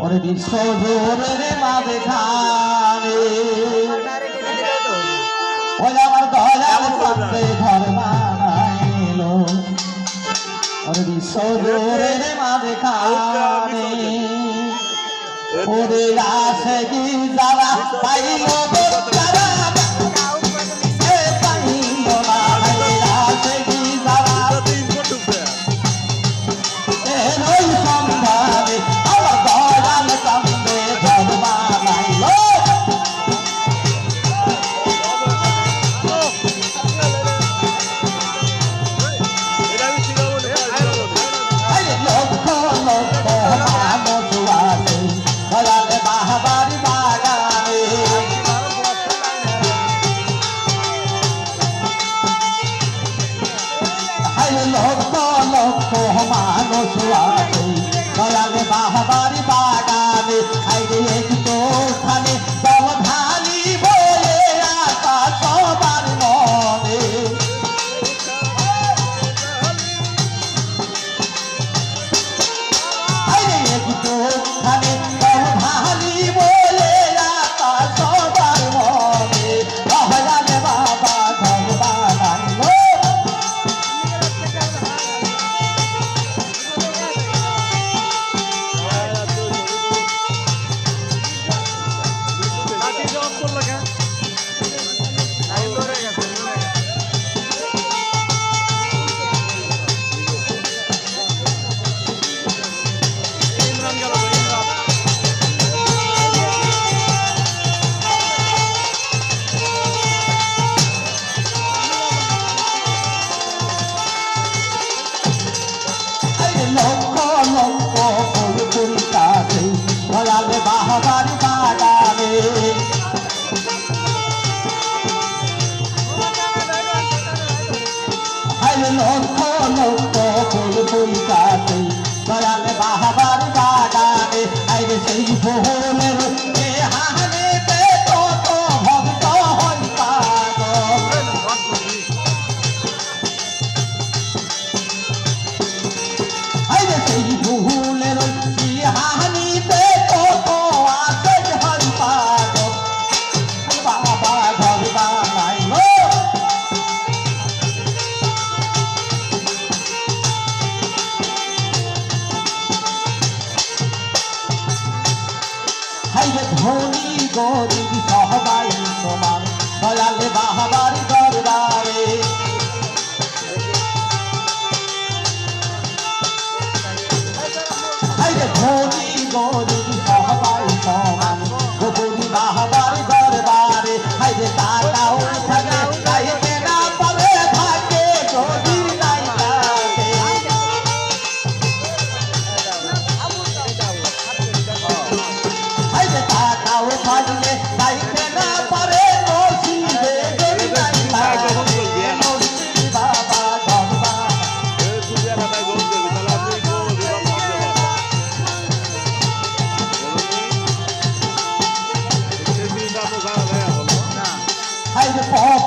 ওরে বিশ্ব জোরে মাঝে খানে ওই আমার দয়াল সাথে ঘর বানাইলো ওরে বিশ্ব জোরে মাঝে খানে ওরে আসে কি যারা পাইলো তারা মানুষ আছে দয়ালে বাহাবারি বাগানে আইরে একটু খানে বলধানি বলে আসা সবার মনে আইরে একটু খানে বলধানি বলে আসা সবার মনে দয়ালে বাবা ঘর বানাইলো লক্ষ লক্ষ ফুল ফুল কাছে দয়ালে বাহাবারি বাগানে লক্ষ লক্ষ ফুল ফুল কাছে দয়ালে বাহাবারি বাগানে আইরে সেই ফুলের হানিতে কত ভক্ত হয় পাগল সেই ভুলের হানিতে কত আছে হল পাগল বাবা ঘর বানাইলো হাইরে ধনী গরিব সবাই সমান দয়ালে বাহাবারি দরবারে ধনী গরিব সবাই সমান গোপনী বাহাবারি দরবারে হাইরে টাকাও থাকে চাইতে না পারে থাকে যদি নাই থাকে হাইরে টাকাও থাকলে চাইতে না পারে নসিবে যদি নাই থাকে নসিব বাবা দরবার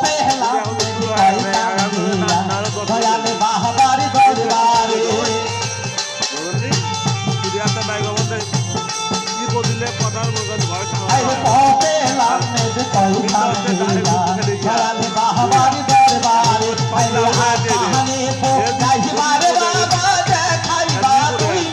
पहला दयाले बाहाबारी दरबारे दयाले बाहाबारी दरबारे बाबा देखाइबा तुई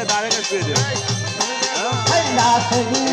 डायरेक्ट नयन